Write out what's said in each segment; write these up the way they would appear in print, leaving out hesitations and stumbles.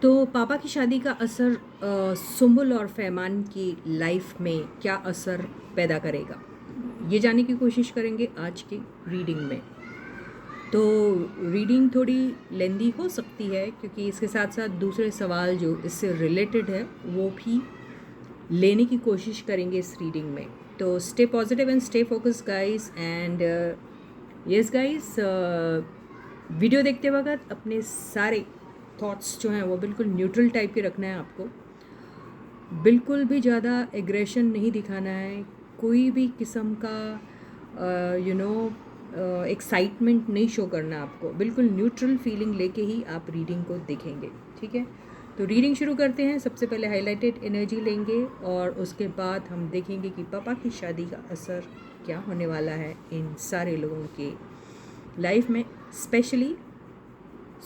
तो पापा की शादी का असर सुम्बुल और फैमान की लाइफ में क्या असर पैदा करेगा, ये जानने की कोशिश करेंगे आज की रीडिंग में। तो रीडिंग थोड़ी लेंदी हो सकती है क्योंकि इसके साथ साथ दूसरे सवाल जो इससे रिलेटेड है वो भी लेने की कोशिश करेंगे इस रीडिंग में। तो stay positive and stay focus guys. And yes guys, video देखते वक्त अपने सारे थॉट्स जो हैं वो बिल्कुल न्यूट्रल टाइप के रखना है आपको। बिल्कुल भी ज़्यादा एग्रेशन नहीं दिखाना है, कोई भी किस्म का एक्साइटमेंट नहीं शो करना है आपको। बिल्कुल न्यूट्रल फीलिंग लेके ही आप रीडिंग को देखेंगे, ठीक है। तो रीडिंग शुरू करते हैं। सबसे पहले हाईलाइटेड एनर्जी लेंगे और उसके बाद हम देखेंगे कि पापा की शादी का असर क्या होने वाला है इन सारे लोगों के लाइफ में, स्पेशली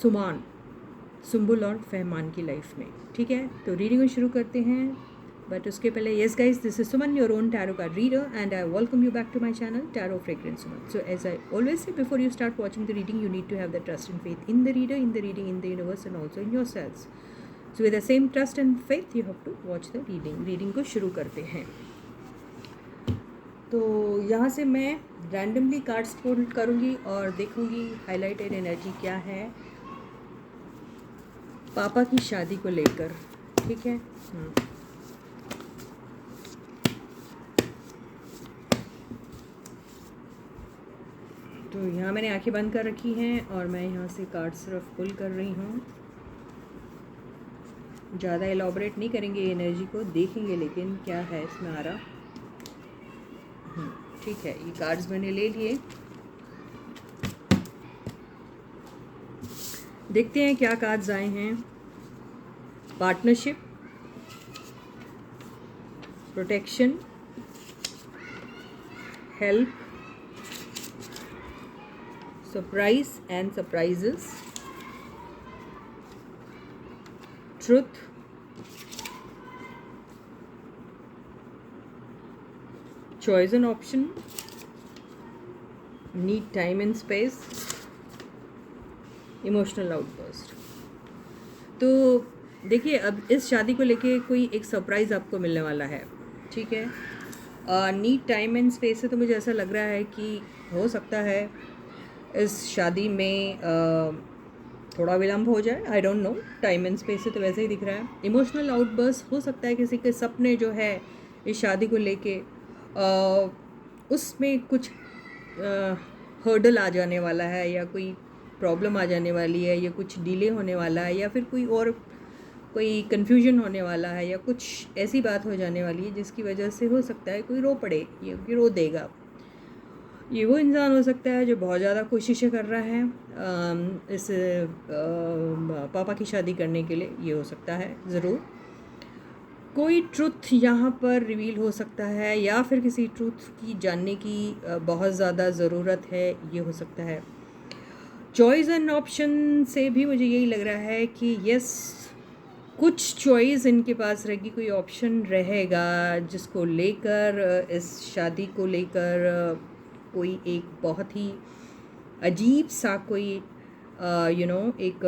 सुमान, सुम्बुल और फहमान की लाइफ में, ठीक है। तो रीडिंग को शुरू करते हैं, बट उसके पहले yes guys, this is Suman, your own tarot card reader, and I welcome you back to my channel tarot fragrance Suman. So as I always say, before you start watching the reading, you need to have the trust and faith in the reader, in the reading, in the universe, and also in yourselves. So with the same trust and faith, you have to watch the reading. Reading को शुरू करते हैं। तो यहाँ से मैं randomly cards पुल करूँगी और देखूँगी हाईलाइटेड एनर्जी क्या है पापा की शादी को लेकर, ठीक है। तो यहाँ मैंने आंखें बंद कर रखी हैं और मैं यहाँ से कार्ड सिर्फ पुल कर रही हूँ। ज़्यादा एलॉबरेट नहीं करेंगे एनर्जी को, देखेंगे लेकिन क्या है इसमें आ रहा। ठीक है, ये कार्ड्स मैंने ले लिए। देखते हैं क्या कार्ड्स आए हैं। Partnership, protection, help, surprise and surprises, truth, choice and option, need time and space, emotional outburst. तो देखिए, अब इस शादी को लेके कोई एक सरप्राइज़ आपको मिलने वाला है, ठीक है। नीड टाइम एंड स्पेस से तो मुझे ऐसा लग रहा है कि हो सकता है इस शादी में थोड़ा विलम्ब हो जाए, I don't know. Time and space से तो वैसे ही दिख रहा है। इमोशनल आउटबर्स्ट हो सकता है किसी के सपने जो है इस शादी को लेके उसमें कुछ हर्डल आ जाने वाला है, या कोई प्रॉब्लम आ जाने वाली है, या कुछ डिले होने वाला है, या फिर कोई कन्फ्यूजन होने वाला है, या कुछ ऐसी बात हो जाने वाली है जिसकी वजह से हो सकता है कोई रो पड़े, या कोई रो देगा। ये वो इंसान हो सकता है जो बहुत ज़्यादा कोशिशें कर रहा है इस पापा की शादी करने के लिए, ये हो सकता है ज़रूर। कोई ट्रुथ यहाँ पर रिवील हो सकता है, या फिर किसी ट्रुथ की जानने की बहुत ज़्यादा ज़रूरत है, ये हो सकता है। चॉइस एंड ऑप्शन से भी मुझे यही लग रहा है कि यस, कुछ चॉइस इनके पास रहेगी, कोई ऑप्शन रहेगा जिसको लेकर इस शादी को लेकर कोई एक बहुत ही अजीब सा कोई एक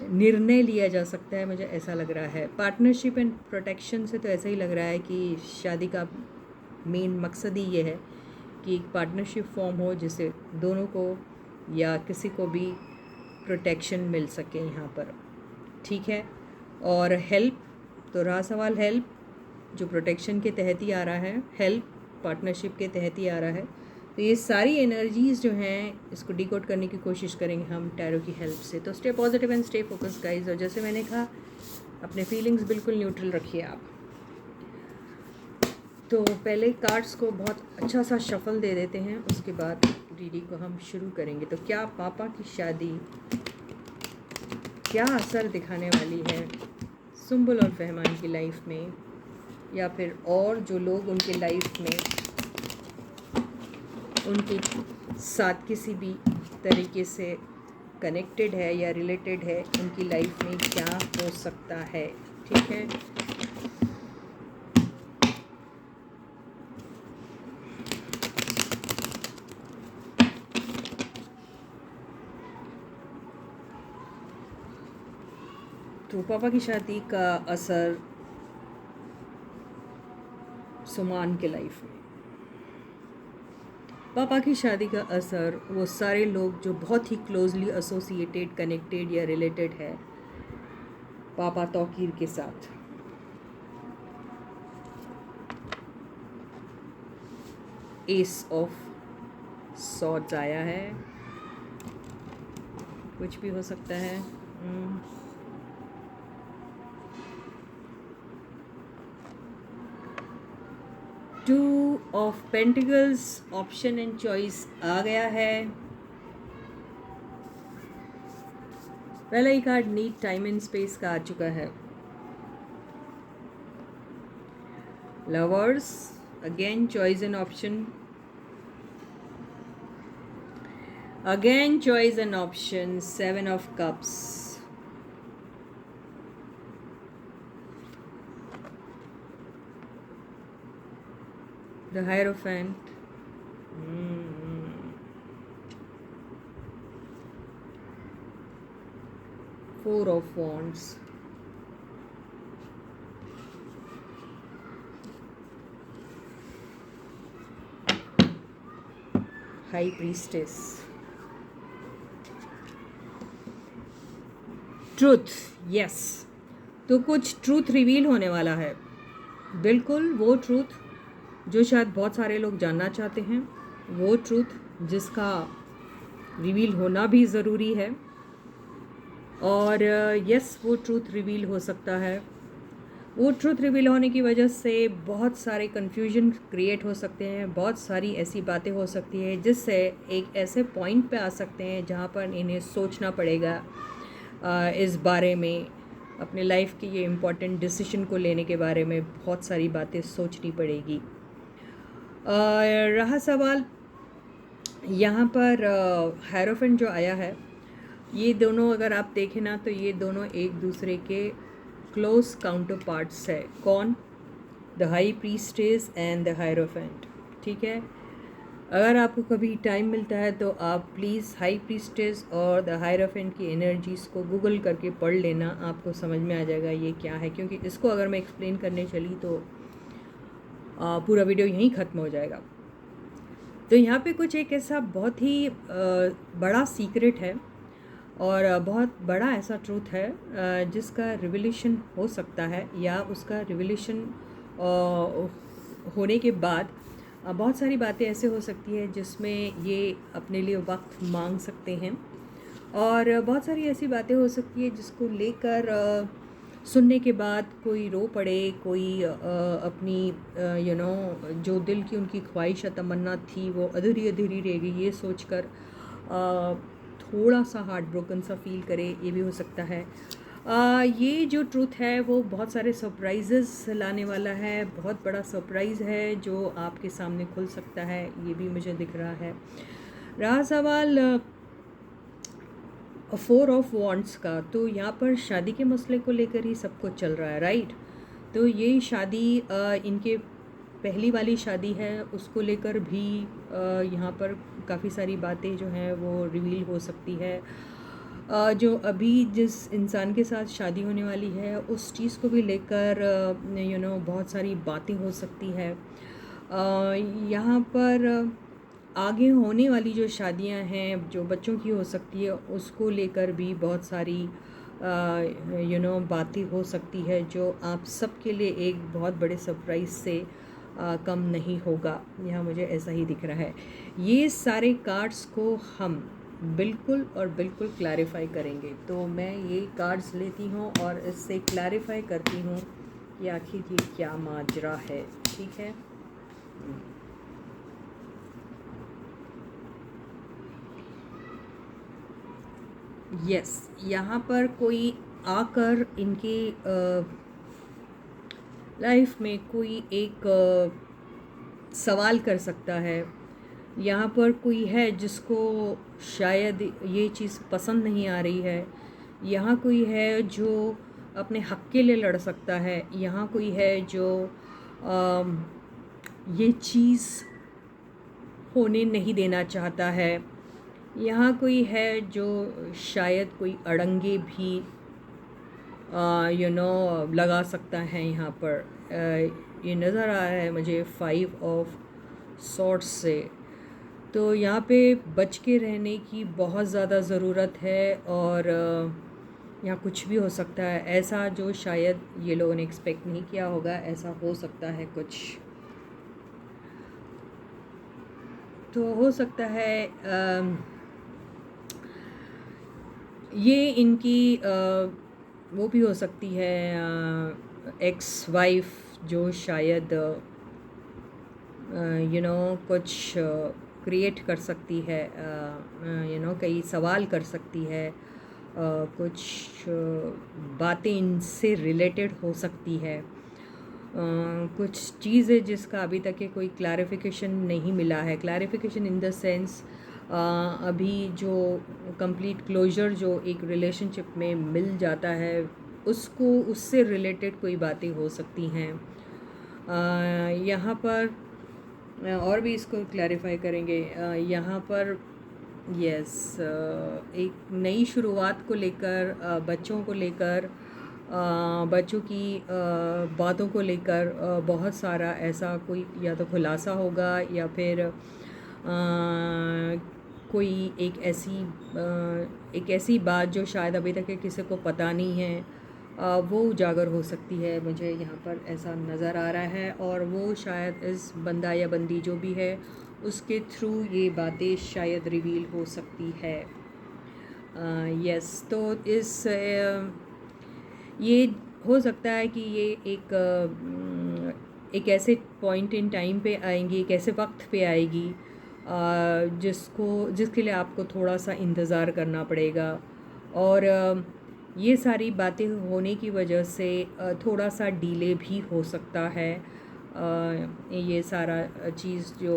निर्णय लिया जा सकता है, मुझे ऐसा लग रहा है। पार्टनरशिप एंड प्रोटेक्शन से तो ऐसा ही लग रहा है कि शादी का मेन मकसद ही ये है कि एक पार्टनरशिप फॉर्म हो जिससे दोनों को या किसी को भी प्रोटेक्शन मिल सके यहाँ पर, ठीक है। और हेल्प, तो रहा सवाल हेल्प, जो प्रोटेक्शन के तहत ही आ रहा है, हेल्प पार्टनरशिप के तहत ही आ रहा है। तो ये सारी एनर्जीज़ जो हैं इसको डिकोड करने की कोशिश करेंगे हम टैरो की हेल्प से। तो stay positive and stay focus guys, और जैसे मैंने कहा अपने फीलिंग्स बिल्कुल न्यूट्रल रखिए आप। तो पहले कार्ड्स को बहुत अच्छा सा शफल दे देते हैं, उसके बाद रीडिंग को हम शुरू करेंगे। तो क्या पापा की शादी क्या असर दिखाने वाली है सुम्बुल और फहमान की लाइफ में, या फिर और जो लोग उनके लाइफ में उनके साथ किसी भी तरीके से कनेक्टेड है या रिलेटेड है, उनकी लाइफ में क्या हो सकता है, ठीक है। तो पापा की शादी का असर सुमान के लाइफ में। पापा की शादी का असर वो सारे लोग जो बहुत ही क्लोजली एसोसिएटेड, कनेक्टेड या रिलेटेड है पापा तौकीर के साथ। एस ऑफ सॉर्ड्स आया है, कुछ भी हो सकता है। Two of pentacles, option and choice आ गया है। पहला ही card need time and space का आ चुका है। Lovers, again choice and option, again choice and option, 7 of cups. The Hierophant, 4 of Wands, High Priestess, truth, yes. तो कुछ ट्रूथ रिवील होने वाला है, बिल्कुल वो ट्रूथ जो शायद बहुत सारे लोग जानना चाहते हैं, वो ट्रूथ जिसका रिवील होना भी ज़रूरी है। और यस, वो ट्रूथ रिवील हो सकता है। वो ट्रूथ रिवील होने की वजह से बहुत सारे कन्फ्यूजन क्रिएट हो सकते हैं, बहुत सारी ऐसी बातें हो सकती हैं जिससे एक ऐसे पॉइंट पे आ सकते हैं जहाँ पर इन्हें सोचना पड़ेगा इस बारे में। अपने लाइफ के ये इम्पोर्टेंट डिसीजन को लेने के बारे में बहुत सारी बातें सोचनी पड़ेगी। रहा सवाल यहाँ पर हायरोफेंट जो आया है, ये दोनों अगर आप देखें ना तो ये दोनों एक दूसरे के क्लोज काउंटर पार्ट्स है। कौन? The high priestess and the hierophant. ठीक है, अगर आपको कभी टाइम मिलता है तो आप प्लीज़ हाई प्रीस्टेस और द हायरोफेंट की एनर्जीज़ को गूगल करके पढ़ लेना, आपको समझ में आ जाएगा ये क्या है। क्योंकि इसको अगर मैं एक्सप्लेन करने चली तो पूरा वीडियो यहीं ख़त्म हो जाएगा। तो यहाँ पे कुछ एक ऐसा बहुत ही बड़ा सीक्रेट है और बहुत बड़ा ऐसा ट्रूथ है जिसका रिविलेशन हो सकता है, या उसका रिविलेशन होने के बाद बहुत सारी बातें ऐसे हो सकती है जिसमें ये अपने लिए वक्त मांग सकते हैं। और बहुत सारी ऐसी बातें हो सकती है जिसको लेकर सुनने के बाद कोई रो पड़े, कोई अपनी जो दिल की उनकी ख्वाहिश या तमन्ना थी वो अधूरी अधूरी रह गई, ये सोचकर थोड़ा सा हार्ट ब्रोकन सा फील करे, ये भी हो सकता है। ये जो ट्रूथ है वो बहुत सारे सरप्राइजेस लाने वाला है, बहुत बड़ा सरप्राइज़ है जो आपके सामने खुल सकता है, ये भी मुझे दिख रहा है। रहा सवाल 4 ऑफ वॉन्ड्स का, तो यहाँ पर शादी के मसले को लेकर ही सब कुछ चल रहा है, राइट। तो ये शादी इनके पहली वाली शादी है, उसको लेकर भी यहाँ पर काफ़ी सारी बातें जो हैं वो रिवील हो सकती है। जो अभी जिस इंसान के साथ शादी होने वाली है उस चीज़ को भी लेकर बहुत सारी बातें हो सकती है। यहाँ पर आगे होने वाली जो शादियां हैं जो बच्चों की हो सकती है उसको लेकर भी बहुत सारी बातें हो सकती है, जो आप सबके लिए एक बहुत बड़े सरप्राइज़ से कम नहीं होगा। यहाँ मुझे ऐसा ही दिख रहा है। ये सारे कार्ड्स को हम बिल्कुल और बिल्कुल क्लैरिफाई करेंगे। तो मैं ये कार्ड्स लेती हूँ और इससे क्लैरिफाई करती हूँ कि आखिर ये क्या माजरा है। ठीक है, यस, यहाँ पर कोई आकर इनके लाइफ में कोई एक सवाल कर सकता है। यहाँ पर कोई है जिसको शायद ये चीज़ पसंद नहीं आ रही है। यहाँ कोई है जो अपने हक़ के लिए लड़ सकता है। यहाँ कोई है जो ये चीज़ होने नहीं देना चाहता है। यहाँ कोई है जो शायद कोई अड़ंगे भी लगा सकता है यहाँ पर। ये नज़र आ रहा है मुझे 5 ऑफ सॉर्ड्स से। तो यहाँ पे बच के रहने की बहुत ज़्यादा ज़रूरत है, और यहाँ कुछ भी हो सकता है ऐसा जो शायद ये लोगों ने एक्सपेक्ट नहीं किया होगा, ऐसा हो सकता है कुछ। तो हो सकता है ये इनकी वो भी हो सकती है, एक्स वाइफ जो शायद कुछ क्रिएट कर सकती है, कई सवाल कर सकती है, कुछ बातें इनसे रिलेटेड हो सकती है, कुछ चीज़ें जिसका अभी तक के कोई क्लैरिफिकेशन नहीं मिला है। क्लैरिफिकेशन इन द सेंस अभी जो कंप्लीट क्लोजर जो एक रिलेशनशिप में मिल जाता है, उसको उससे रिलेटेड कोई बातें हो सकती हैं। यहाँ पर और भी इसको क्लैरिफाई करेंगे। यहाँ पर यस, एक नई शुरुआत को लेकर, बच्चों को लेकर, बच्चों की बातों को लेकर बहुत सारा ऐसा कोई या तो खुलासा होगा, या फिर कोई एक ऐसी बात जो शायद अभी तक किसी को पता नहीं है, वो उजागर हो सकती है। मुझे यहाँ पर ऐसा नज़र आ रहा है, और वो शायद इस बंदा या बंदी जो भी है उसके थ्रू ये बातें शायद रिवील हो सकती है। यस, तो ये हो सकता है कि ये एक ऐसे पॉइंट इन टाइम पे आएंगी, एक ऐसे वक्त पे आएगी जिसके लिए आपको थोड़ा सा इंतज़ार करना पड़ेगा, और ये सारी बातें होने की वजह से थोड़ा सा डिले भी हो सकता है। ये सारा चीज़ जो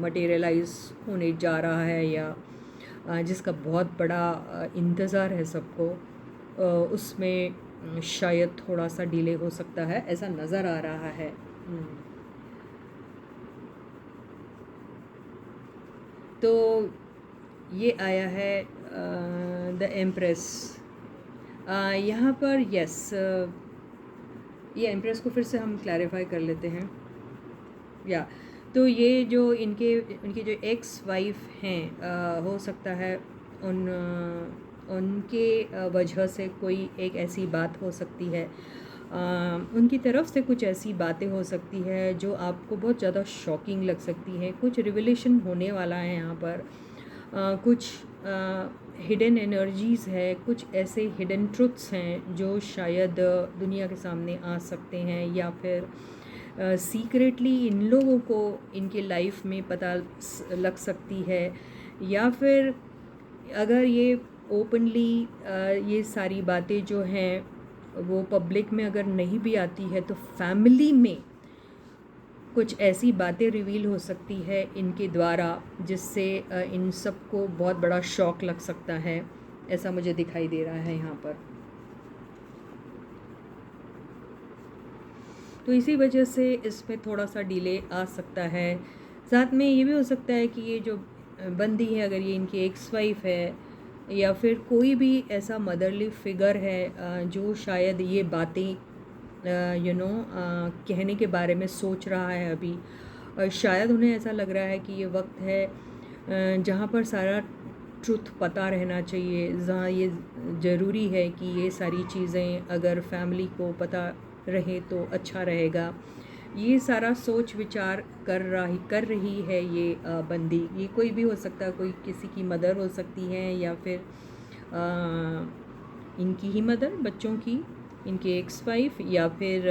मटेरियलाइज होने जा रहा है, या जिसका बहुत बड़ा इंतज़ार है सबको, उसमें शायद थोड़ा सा डिले हो सकता है, ऐसा नज़र आ रहा है। तो ये आया है द एम्प्रेस। यहाँ पर यस, ये एम्प्रेस को फिर से हम क्लैरिफाई कर लेते हैं। या तो ये जो उनकी जो एक्स वाइफ हैं, हो सकता है उनके वजह से कोई एक ऐसी बात हो सकती है, उनकी तरफ से कुछ ऐसी बातें हो सकती है जो आपको बहुत ज़्यादा शॉकिंग लग सकती है। कुछ रिविलेशन होने वाला है यहाँ पर, कुछ हिडन एनर्जीज़ है, कुछ ऐसे हिडन ट्रुथ्स हैं जो शायद दुनिया के सामने आ सकते हैं, या फिर सीक्रेटली इन लोगों को इनके लाइफ में पता लग सकती है, या फिर अगर ये ओपनली ये सारी बातें जो हैं वो पब्लिक में अगर नहीं भी आती है, तो फैमिली में कुछ ऐसी बातें रिवील हो सकती है इनके द्वारा, जिससे इन सबको बहुत बड़ा शॉक लग सकता है, ऐसा मुझे दिखाई दे रहा है यहाँ पर। तो इसी वजह से इसमें थोड़ा सा डिले आ सकता है। साथ में ये भी हो सकता है कि ये जो बंदी है, अगर ये इनकी एक्स वाइफ है, या फिर कोई भी ऐसा मदरली फिगर है जो शायद ये बातें कहने के बारे में सोच रहा है अभी, और शायद उन्हें ऐसा लग रहा है कि ये वक्त है जहाँ पर सारा ट्रुथ पता रहना चाहिए, जहाँ ये ज़रूरी है कि ये सारी चीज़ें अगर फैमिली को पता रहे तो अच्छा रहेगा। ये सारा सोच विचार कर रही है ये बंदी। ये कोई भी हो सकता है, कोई किसी की मदर हो सकती है, या फिर इनकी ही मदर, बच्चों की, इनके एक्स वाइफ, या फिर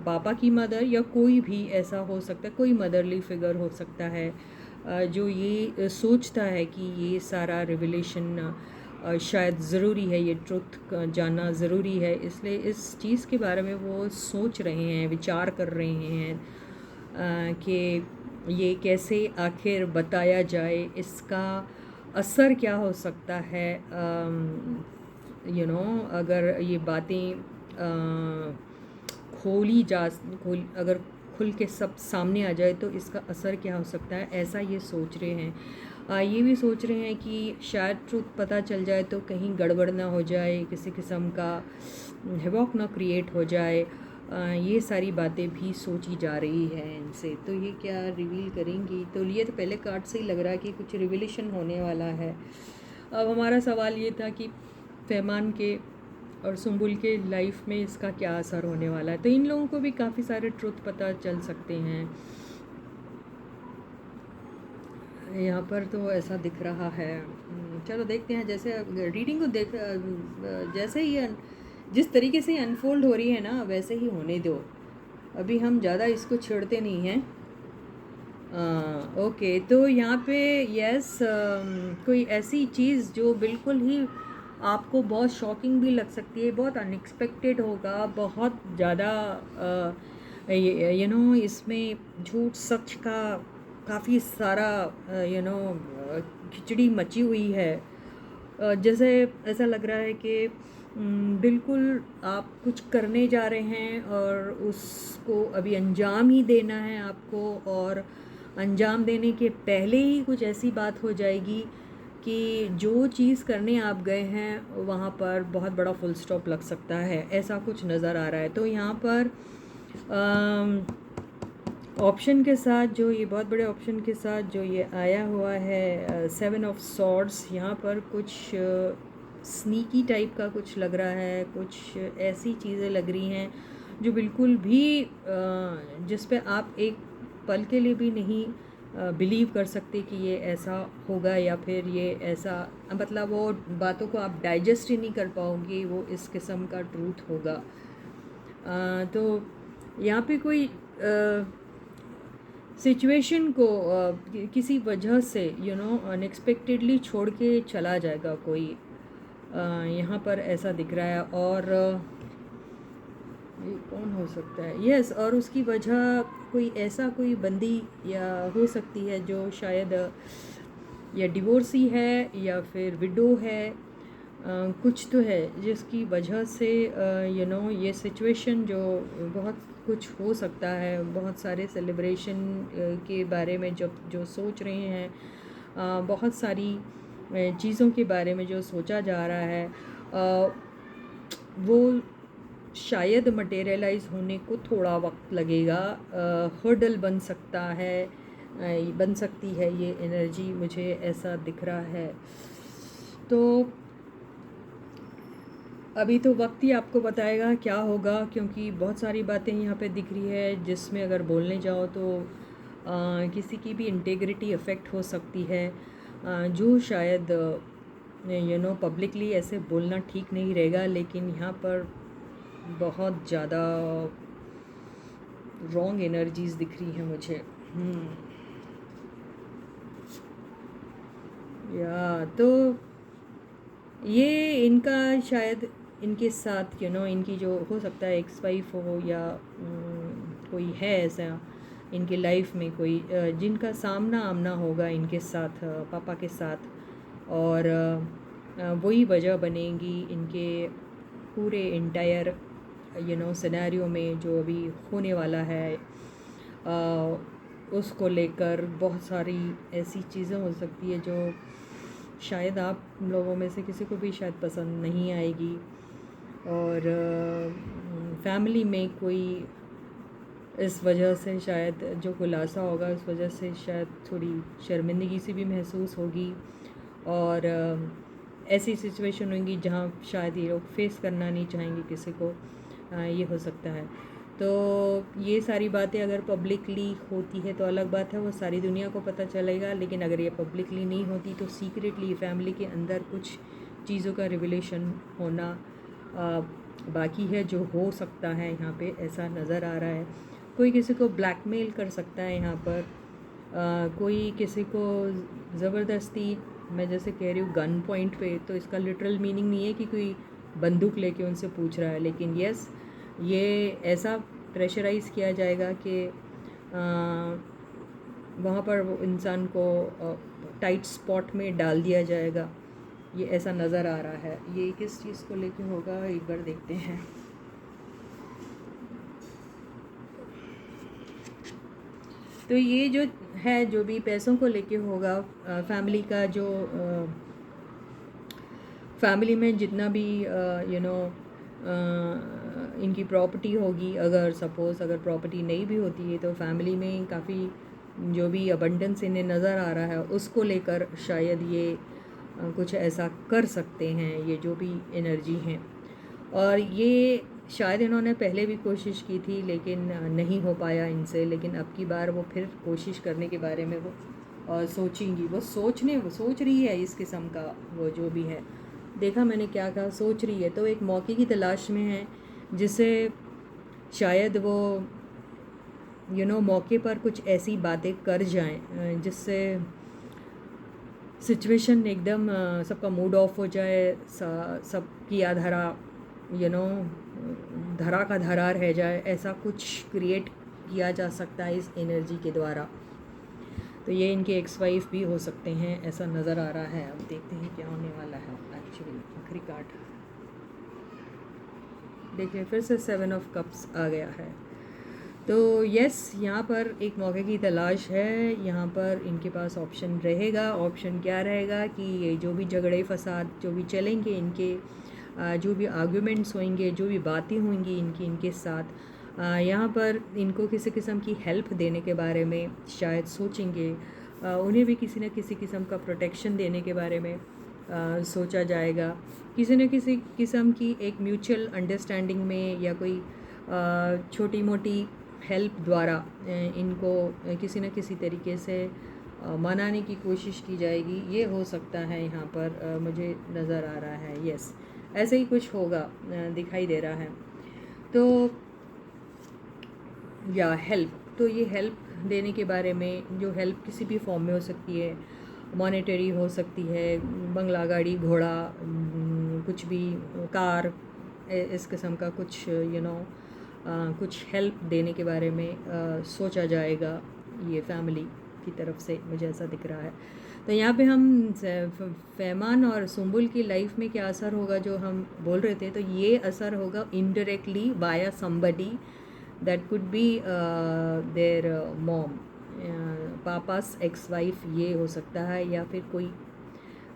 पापा की मदर, या कोई भी ऐसा हो सकता है, कोई मदरली फिगर हो सकता है जो ये सोचता है कि ये सारा रिविलेशन शायद ज़रूरी है, ये ट्रुथ जानना ज़रूरी है, इसलिए इस चीज़ के बारे में वो सोच रहे हैं, विचार कर रहे हैं कि ये कैसे आखिर बताया जाए, इसका असर क्या हो सकता है। अगर ये बातें अगर खुल के सब सामने आ जाए तो इसका असर क्या हो सकता है, ऐसा ये सोच रहे हैं। ये भी सोच रहे हैं कि शायद ट्रुथ पता चल जाए तो कहीं गड़बड़ ना हो जाए, किसी किस्म का हिवॉक ना क्रिएट हो जाए। ये सारी बातें भी सोची जा रही हैं इनसे। तो ये क्या रिवील करेंगी? तो ये तो पहले कार्ड से ही लग रहा है कि कुछ रिविलेशन होने वाला है। अब हमारा सवाल ये था कि फैमान के और सुम्बुल के लाइफ में इसका क्या असर होने वाला है। तो इन लोगों को भी काफ़ी सारे ट्रुथ पता चल सकते हैं। यहाँ पर तो ऐसा दिख रहा है। चलो देखते हैं, जैसे रीडिंग को देख जैसे ही जिस तरीके से अनफोल्ड हो रही है ना, वैसे ही होने दो। अभी हम ज़्यादा इसको छेड़ते नहीं हैं। ओके, तो यहाँ पे यस, कोई ऐसी चीज़ जो बिल्कुल ही आपको बहुत शॉकिंग भी लग सकती है, बहुत अनएक्सपेक्टेड होगा, बहुत ज़्यादा इसमें झूठ सच का काफ़ी सारा खिचड़ी मची हुई है। जैसे ऐसा लग रहा है कि बिल्कुल आप कुछ करने जा रहे हैं और उसको अभी अंजाम ही देना है आपको, और अंजाम देने के पहले ही कुछ ऐसी बात हो जाएगी कि जो चीज़ करने आप गए हैं वहाँ पर बहुत बड़ा फुल स्टॉप लग सकता है। ऐसा कुछ नज़र आ रहा है। तो यहाँ पर ऑप्शन के साथ जो ये बहुत बड़े ऑप्शन के साथ जो ये आया हुआ है 7 ऑफ सॉर्ड्स, यहाँ पर कुछ स्नीकी टाइप का कुछ लग रहा है। कुछ ऐसी चीज़ें लग रही हैं जो बिल्कुल भी जिस पे आप एक पल के लिए भी नहीं बिलीव कर सकते कि ये ऐसा होगा, या फिर ये ऐसा, मतलब वो बातों को आप डाइजेस्ट ही नहीं कर पाओगे, वो इस किस्म का ट्रूथ होगा। तो यहाँ पे कोई सिचुएशन को किसी वजह से अनएक्सपेक्टेडली छोड़ के चला जाएगा कोई, यहाँ पर ऐसा दिख रहा है। और ये कौन हो सकता है? यस, और उसकी वजह कोई ऐसा कोई बंदी या हो सकती है जो शायद या डिवोर्सी है या फिर विडो है। कुछ तो है जिसकी वजह से ये सिचुएशन जो बहुत कुछ हो सकता है। बहुत सारे सेलिब्रेशन के बारे में जो सोच रहे हैं, बहुत सारी चीज़ों के बारे में जो सोचा जा रहा है, वो शायद मटेरियलाइज होने को थोड़ा वक्त लगेगा। हर्डल बन सकता है, बन सकती है ये एनर्जी, मुझे ऐसा दिख रहा है। तो अभी तो वक्त ही आपको बताएगा क्या होगा, क्योंकि बहुत सारी बातें यहाँ पे दिख रही है जिसमें अगर बोलने जाओ तो किसी की भी इंटेग्रिटी अफेक्ट हो सकती है, जो शायद पब्लिकली ऐसे बोलना ठीक नहीं रहेगा। लेकिन यहाँ पर बहुत ज़्यादा रॉन्ग एनर्जीज दिख रही हैं मुझे। या तो ये इनका शायद इनके साथ इनकी जो हो सकता है एक्स वाइफ हो, या कोई है ऐसा इनके लाइफ में कोई जिनका सामना आमना होगा इनके साथ, पापा के साथ, और वही वजह बनेगी इनके पूरे इंटायर सिनेरियो में जो अभी होने वाला है। उसको लेकर बहुत सारी ऐसी चीज़ें हो सकती है जो शायद आप लोगों में से किसी को भी शायद पसंद नहीं आएगी। और फैमिली में कोई इस वजह से शायद जो खुलासा होगा उस वजह से शायद थोड़ी शर्मिंदगी सी भी महसूस होगी, और ऐसी सिचुएशन होंगी जहाँ शायद ये लोग फेस करना नहीं चाहेंगे किसी को। ये हो सकता है। तो ये सारी बातें अगर पब्लिकली होती है तो अलग बात है, वो सारी दुनिया को पता चलेगा। लेकिन अगर ये पब्लिकली नहीं होती तो सीक्रेटली फैमिली के अंदर कुछ चीज़ों का रिविलेशन होना बाकी है, जो हो सकता है। यहाँ पे ऐसा नज़र आ रहा है कोई किसी को ब्लैकमेल कर सकता है यहाँ पर। कोई किसी को ज़बरदस्ती, मैं जैसे कह रही हूँ गन पॉइंट पे, तो इसका लिटरल मीनिंग नहीं है कि कोई बंदूक लेके उनसे पूछ रहा है, लेकिन यस ये ऐसा प्रेशराइज़ किया जाएगा कि वहाँ पर वो इंसान को टाइट स्पॉट में डाल दिया जाएगा। ये ऐसा नज़र आ रहा है। ये किस चीज़ को लेके होगा एक बार देखते हैं। तो ये जो है, जो भी पैसों को लेके होगा, फैमिली का जो फैमिली में जितना भी इनकी प्रॉपर्टी होगी, अगर सपोज़ अगर प्रॉपर्टी नहीं भी होती है तो फैमिली में काफ़ी जो भी अबंडेंस इन्हें नज़र आ रहा है उसको लेकर शायद ये कुछ ऐसा कर सकते हैं, ये जो भी एनर्जी हैं। और ये शायद इन्होंने पहले भी कोशिश की थी लेकिन नहीं हो पाया इनसे, लेकिन अब की बार वो फिर कोशिश करने के बारे में वो सोचेंगी। वो सोच रही है इस किस्म का, वो जो भी है, देखा मैंने क्या कहा, सोच रही है। तो एक मौके की तलाश में है जिसे शायद वो मौके पर कुछ ऐसी बातें कर जाएं जिससे सिचुएशन एकदम सबका मूड ऑफ हो जाए, सबकी आधारा धरा का धरा रह जाए, ऐसा कुछ क्रिएट किया जा सकता है इस एनर्जी के द्वारा। तो ये इनके एक्स वाइफ भी हो सकते हैं, ऐसा नज़र आ रहा है। अब देखते हैं क्या होने वाला है। एक्चुअली आखिरी कार्ड देखिए, फिर से 7 ऑफ कप्स आ गया है। तो यस, यहाँ पर एक मौके की तलाश है। यहाँ पर इनके पास ऑप्शन रहेगा। ऑप्शन क्या रहेगा कि ये जो भी झगड़े फसाद जो भी चलेंगे, इनके जो भी आर्गुमेंट्स होंगे, जो भी बातें होंगी इनके साथ, यहाँ पर इनको किसी किस्म की हेल्प देने के बारे में शायद सोचेंगे। उन्हें भी किसी न किसी किस्म का प्रोटेक्शन देने के बारे में सोचा जाएगा। किसी न किसी किस्म की एक म्यूचुअल अंडरस्टैंडिंग में या कोई छोटी मोटी हेल्प द्वारा इनको किसी न किसी तरीके से मनाने की कोशिश की जाएगी। ये हो सकता है, यहाँ पर मुझे नज़र आ रहा है। यस, ऐसे ही कुछ होगा, दिखाई दे रहा है। तो या हेल्प, तो ये हेल्प देने के बारे में, जो हेल्प किसी भी फॉर्म में हो सकती है, मॉनेटरी हो सकती है, बंगला, गाड़ी, घोड़ा, कुछ भी, कार, इस किस्म का कुछ कुछ हेल्प देने के बारे में सोचा जाएगा ये फैमिली की तरफ से, मुझे ऐसा दिख रहा है। तो यहाँ पे हम फैमान और सुम्बुल की लाइफ में क्या असर होगा जो हम बोल रहे थे, तो ये असर होगा indirectly by somebody that could be there mom, papa's ex wife ये हो सकता है, या फिर कोई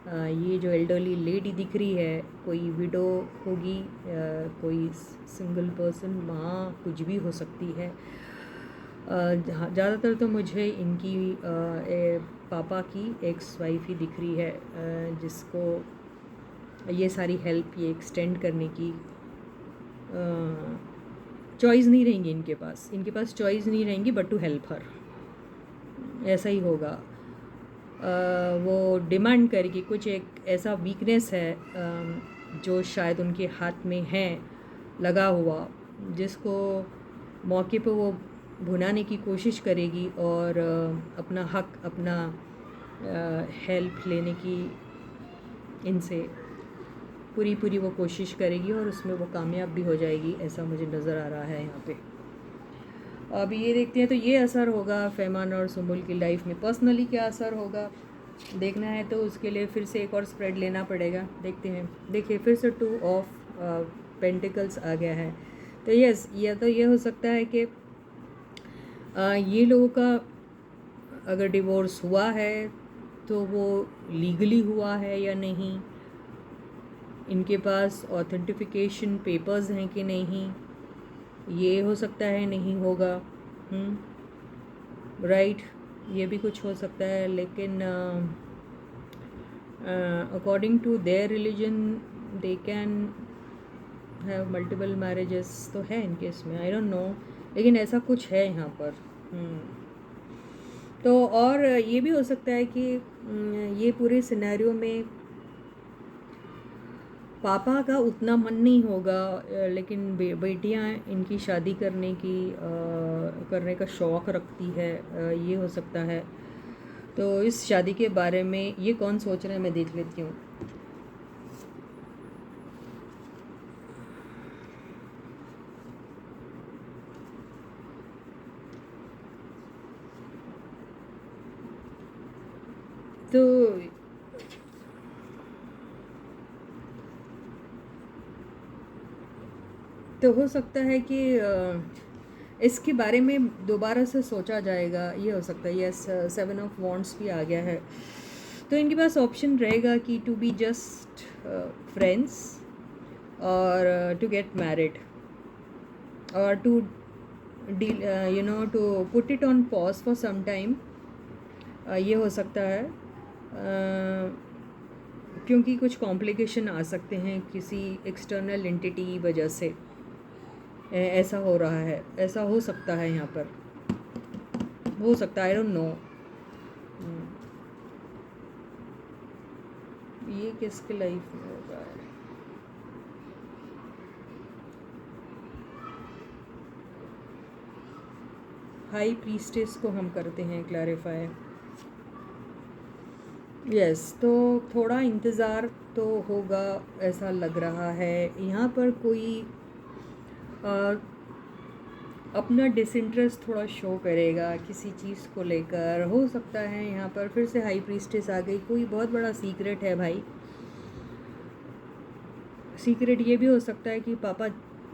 ये जो एल्डरली लेडी दिख रही है कोई विडो होगी, कोई सिंगल पर्सन, माँ, कुछ भी हो सकती है। ज़्यादातर तो मुझे इनकी पापा की एक्स वाइफ ही दिख रही है, जिसको ये सारी हेल्प ये एक्सटेंड करने की चॉइस नहीं रहेंगी इनके पास चॉइस नहीं रहेंगी बट टू हेल्प हर, ऐसा ही होगा। वो डिमांड करेगी, कुछ एक ऐसा वीकनेस है जो शायद उनके हाथ में है लगा हुआ, जिसको मौके पे वो भुनाने की कोशिश करेगी और अपना हक, अपना हेल्प लेने की इनसे पूरी वो कोशिश करेगी और उसमें वो कामयाब भी हो जाएगी, ऐसा मुझे नज़र आ रहा है यहाँ पे। अब ये देखते हैं, तो ये असर होगा फैमान और सुम्बुल की लाइफ में। पर्सनली क्या असर होगा देखना है तो उसके लिए फिर से एक और स्प्रेड लेना पड़ेगा, देखते हैं। देखिए, फिर से 2 ऑफ पेंटिकल्स आ गया है। तो यस, या तो ये हो सकता है कि ये लोगों का अगर डिवोर्स हुआ है तो वो लीगली हुआ है या नहीं, इनके पास ऑथेंटिफिकेशन पेपर्स हैं कि नहीं, ये हो सकता है, नहीं होगा, राइट, ये भी कुछ हो सकता है। लेकिन according to their religion they can have multiple marriages, तो है इनके इसमें, आई डोंट नो, लेकिन ऐसा कुछ है यहाँ पर। तो और ये भी हो सकता है कि ये पूरे सिनेरियो में पापा का उतना मन नहीं होगा, लेकिन बेटियां इनकी शादी करने का शौक़ रखती है, ये हो सकता है। तो इस शादी के बारे में ये कौन सोच रहा है, मैं देख लेती हूँ। तो हो सकता है कि इसके बारे में दोबारा से सोचा जाएगा, ये हो सकता है। यस, 7 ऑफ वॉन्ड्स भी आ गया है। तो इनके पास ऑप्शन रहेगा कि टू बी जस्ट फ्रेंड्स और टू गेट मैरिड और to deal to put it on pause for some time. ये हो सकता है क्योंकि कुछ कॉम्प्लिकेशन आ सकते हैं किसी एक्सटर्नल एंटिटी की वजह से। ऐसा हो रहा है, ऐसा हो सकता है, यहाँ पर हो सकता है, आई डोंट नो। ये किसके लाइफ में होगा? हाई प्रीस्टेस को हम करते हैं क्लैरिफाई। यस, तो थोड़ा इंतज़ार तो होगा ऐसा लग रहा है। यहाँ पर कोई अपना डिसइंटरेस्ट थोड़ा शो करेगा किसी चीज़ को लेकर। हो सकता है यहाँ पर फिर से हाई प्रीस्टेस आ गई, कोई बहुत बड़ा सीक्रेट है भाई। सीक्रेट ये भी हो सकता है कि पापा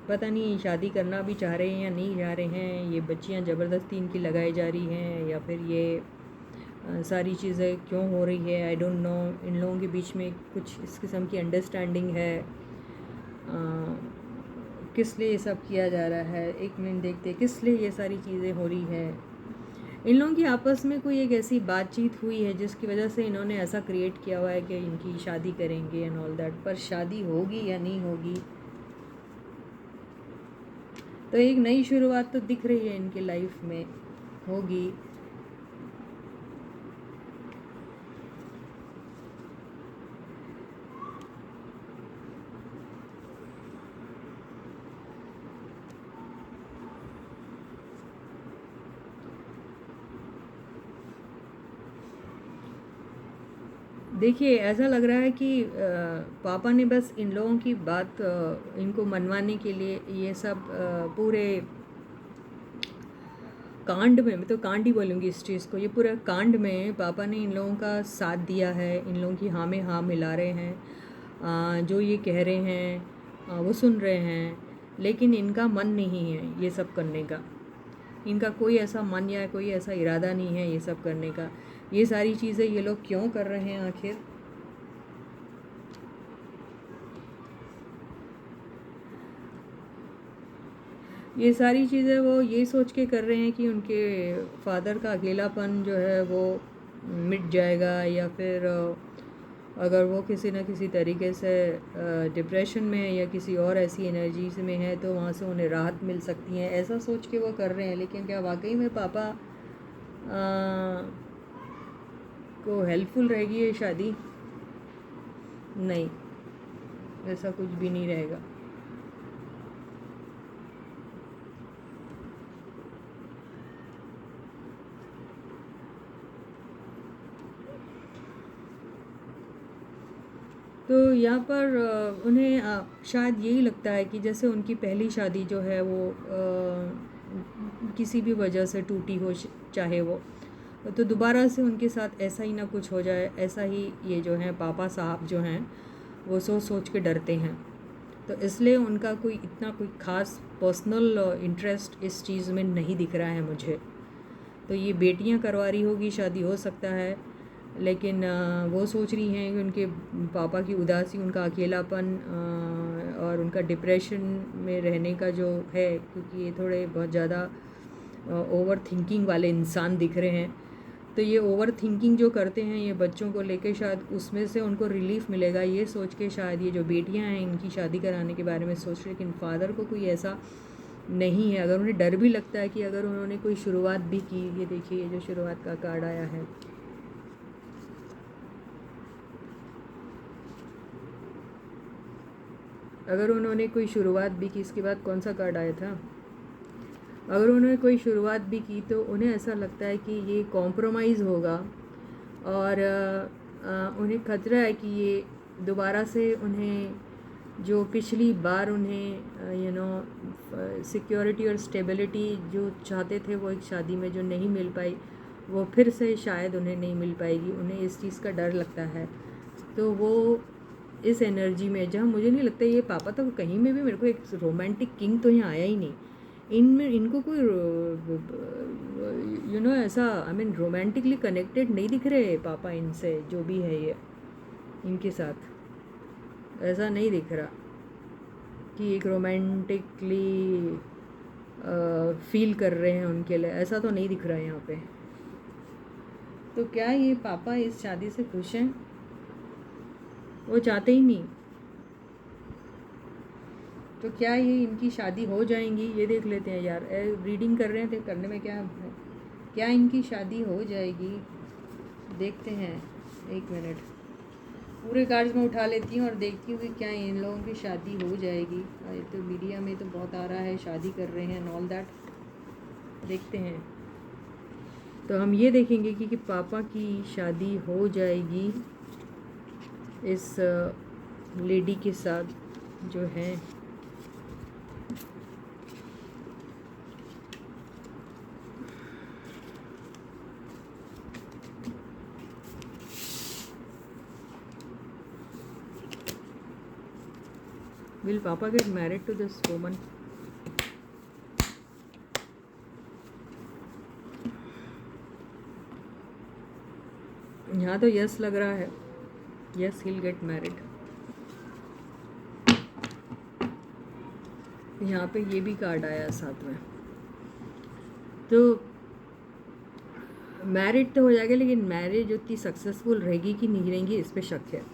पता नहीं शादी करना भी चाह रहे हैं या नहीं चाह रहे हैं, ये बच्चियाँ ज़बरदस्ती इनकी लगाई जा रही हैं, या फिर ये सारी चीज़ें क्यों हो रही है, आई डोंट नो। इन लोगों के बीच में कुछ इस किस्म की अंडरस्टैंडिंग है। किस लिए ये सब किया जा रहा है, एक मिनट देखते हैं किस लिए ये सारी चीज़ें हो रही है। इन लोगों की आपस में कोई एक ऐसी बातचीत हुई है जिसकी वजह से इन्होंने ऐसा क्रिएट किया हुआ है कि इनकी शादी करेंगे एंड ऑल दैट। पर शादी होगी या नहीं होगी, तो एक नई शुरुआत तो दिख रही है इनकी लाइफ में होगी। देखिए, ऐसा लग रहा है कि पापा ने बस इन लोगों की बात इनको मनवाने के लिए ये सब पूरे कांड में, मैं तो कांड ही बोलूँगी इस चीज़ को, ये पूरा कांड में पापा ने इन लोगों का साथ दिया है। इन लोगों की हाँ में हाँ मिला रहे हैं, जो ये कह रहे हैं वो सुन रहे हैं, लेकिन इनका मन नहीं है ये सब करने का। इनका कोई ऐसा मन या कोई ऐसा इरादा नहीं है ये सब करने का। ये सारी चीज़ें ये लोग क्यों कर रहे हैं आखिर? ये सारी चीज़ें वो ये सोच के कर रहे हैं कि उनके फादर का अकेलापन जो है वो मिट जाएगा, या फिर अगर वो किसी न किसी तरीके से डिप्रेशन में है या किसी और ऐसी एनर्जीज में है तो वहाँ से उन्हें राहत मिल सकती है, ऐसा सोच के वो कर रहे हैं। लेकिन क्या वाकई में पापा को हेल्पफुल रहेगी ये शादी? नहीं, ऐसा कुछ भी नहीं रहेगा। तो यहाँ पर उन्हें शायद यही लगता है कि जैसे उनकी पहली शादी जो है वो किसी भी वजह से टूटी हो, चाहे वो, तो दोबारा से उनके साथ ऐसा ही ना कुछ हो जाए। ऐसा ही ये जो हैं पापा साहब जो हैं वो सोच सोच के डरते हैं। तो इसलिए उनका कोई इतना कोई ख़ास पर्सनल इंटरेस्ट इस चीज़ में नहीं दिख रहा है मुझे। तो ये बेटियां करवा रही होगी शादी, हो सकता है, लेकिन वो सोच रही हैं कि उनके पापा की उदासी, उनका अकेलापन और उनका डिप्रेशन में रहने का जो है, क्योंकि ये थोड़े बहुत ज़्यादा ओवर थिंकिंग वाले इंसान दिख रहे हैं। तो ये ओवर थिंकिंग जो करते हैं ये बच्चों को लेकर, शायद उसमें से उनको रिलीफ मिलेगा ये सोच के। शायद ये जो बेटियां हैं इनकी शादी कराने के बारे में सोच रहे, लेकिन फादर को कोई ऐसा नहीं है। अगर उन्हें डर भी लगता है कि अगर उन्होंने कोई शुरुआत भी की, ये देखिए ये जो शुरुआत का कार्ड आया है, अगर उन्होंने कोई शुरुआत भी की, इसके बाद कौन सा कार्ड आया था, अगर उन्होंने कोई शुरुआत भी की तो उन्हें ऐसा लगता है कि ये कॉम्प्रोमाइज़ होगा और उन्हें खतरा है कि ये दोबारा से उन्हें जो पिछली बार उन्हें सिक्योरिटी और स्टेबिलिटी जो चाहते थे वो एक शादी में जो नहीं मिल पाई, वो फिर से शायद उन्हें नहीं मिल पाएगी। उन्हें इस चीज़ का डर लगता है। तो वो इस एनर्जी में, जहाँ मुझे नहीं लगता ये पापा तो कहीं में भी, मेरे को एक रोमांटिक किंग तो यहाँ आया ही नहीं। इनमें इनको कोई ऐसा आई मीन रोमांटिकली कनेक्टेड नहीं दिख रहे पापा इनसे, जो भी है ये इनके साथ ऐसा नहीं दिख रहा कि एक रोमांटिकली फील कर रहे हैं उनके लिए, ऐसा तो नहीं दिख रहा है यहाँ पे। तो क्या ये पापा इस शादी से खुश हैं? वो चाहते ही नहीं। तो क्या ये इनकी शादी हो जाएंगी, ये देख लेते हैं यार। रीडिंग कर रहे हैं तो करने में क्या है? क्या इनकी शादी हो जाएगी? देखते हैं, एक मिनट। पूरे कार्ड्स में उठा लेती हूँ और देखती हूँ कि क्या इन लोगों की शादी हो जाएगी। तो मीडिया में तो बहुत आ रहा है शादी कर रहे हैं एंड ऑल दैट। देखते हैं। तो हम ये देखेंगे कि पापा की शादी हो जाएगी इस लेडी के साथ जो है। Will Papa get married to this woman? यहाँ तो यस लग रहा है, यस he'll get married। यहाँ पे ये भी कार्ड आया साथ में, तो मैरिड तो हो जाएगा, लेकिन मैरिज उतनी सक्सेसफुल रहेगी कि नहीं रहेंगी इस पे शक है।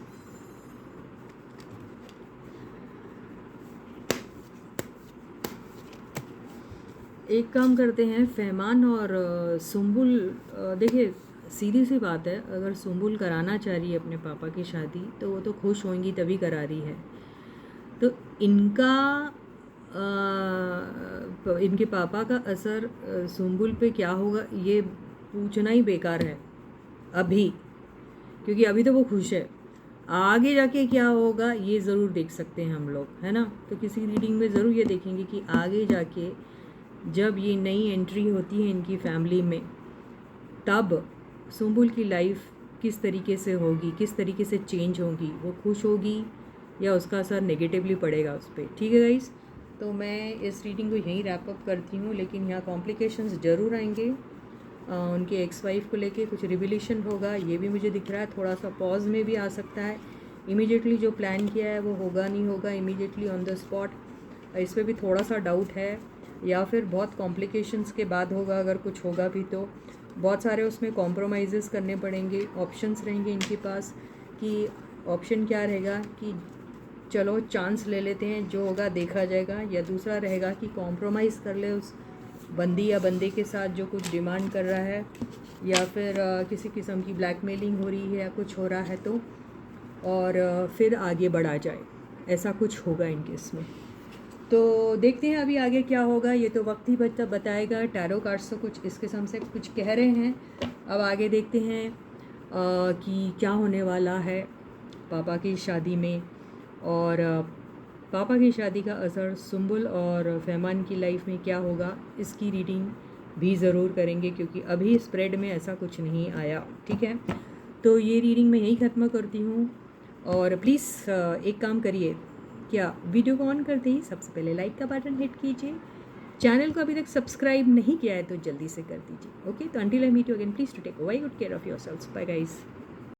एक काम करते हैं, फहमान और सुम्बुल। देखिए सीधी सी बात है, अगर सुम्बुल कराना चाह रही है अपने पापा की शादी तो वो तो खुश होंगी तभी करा रही है। तो इनके पापा का असर सुम्बुल पे क्या होगा ये पूछना ही बेकार है अभी, क्योंकि अभी तो वो खुश है। आगे जाके क्या होगा ये ज़रूर देख सकते हैं हम लोग, है ना। तो किसी रीडिंग में ज़रूर ये देखेंगे कि आगे जाके जब ये नई एंट्री होती है इनकी फैमिली में, तब सुम्बुल की लाइफ किस तरीके से होगी, किस तरीके से चेंज होगी, वो खुश होगी या उसका असर नेगेटिवली पड़ेगा उस पर। ठीक है गाइस, तो मैं इस रीडिंग को यहीं रैप अप करती हूँ, लेकिन यहाँ कॉम्प्लिकेशंस ज़रूर आएंगे। उनके एक्स वाइफ को लेके कुछ रिविलेशन होगा, ये भी मुझे दिख रहा है। थोड़ा सा पॉज में भी आ सकता है। इमीडिएटली जो प्लान किया है वो होगा नहीं होगा इमीडिएटली ऑन द स्पॉट, इस पर भी थोड़ा सा डाउट है। या फिर बहुत कॉम्प्लिकेशंस के बाद होगा, अगर कुछ होगा भी तो बहुत सारे उसमें कॉम्प्रोमाइज़ेस करने पड़ेंगे। ऑप्शंस रहेंगे इनके पास कि ऑप्शन क्या रहेगा कि चलो चांस ले लेते हैं, जो होगा देखा जाएगा, या दूसरा रहेगा कि कॉम्प्रोमाइज़ कर ले उस बंदी या बंदे के साथ जो कुछ डिमांड कर रहा है, या फिर किसी किस्म की ब्लैकमेलिंग हो रही है या कुछ हो रहा है तो, और फिर आगे बढ़ा जाए, ऐसा कुछ होगा इनके इसमें। तो देखते हैं अभी आगे क्या होगा, ये तो वक्त ही बताएगा। टैरो कार्ड्स तो कुछ इस किस्म से कुछ कह रहे हैं। अब आगे देखते हैं कि क्या होने वाला है पापा की शादी में, और पापा की शादी का असर सुम्बुल और फहमान की लाइफ में क्या होगा, इसकी रीडिंग भी ज़रूर करेंगे, क्योंकि अभी स्प्रेड में ऐसा कुछ नहीं आया। ठीक है, तो ये रीडिंग मैं यहीं ख़त्म करती हूँ। और प्लीज़ एक काम करिए, क्या वीडियो को ऑन करते ही सबसे पहले लाइक का बटन हिट कीजिए। चैनल को अभी तक सब्सक्राइब नहीं किया है तो जल्दी से कर दीजिए। ओके, तो until I meet you again, please to take very good care of yourselves. Bye guys.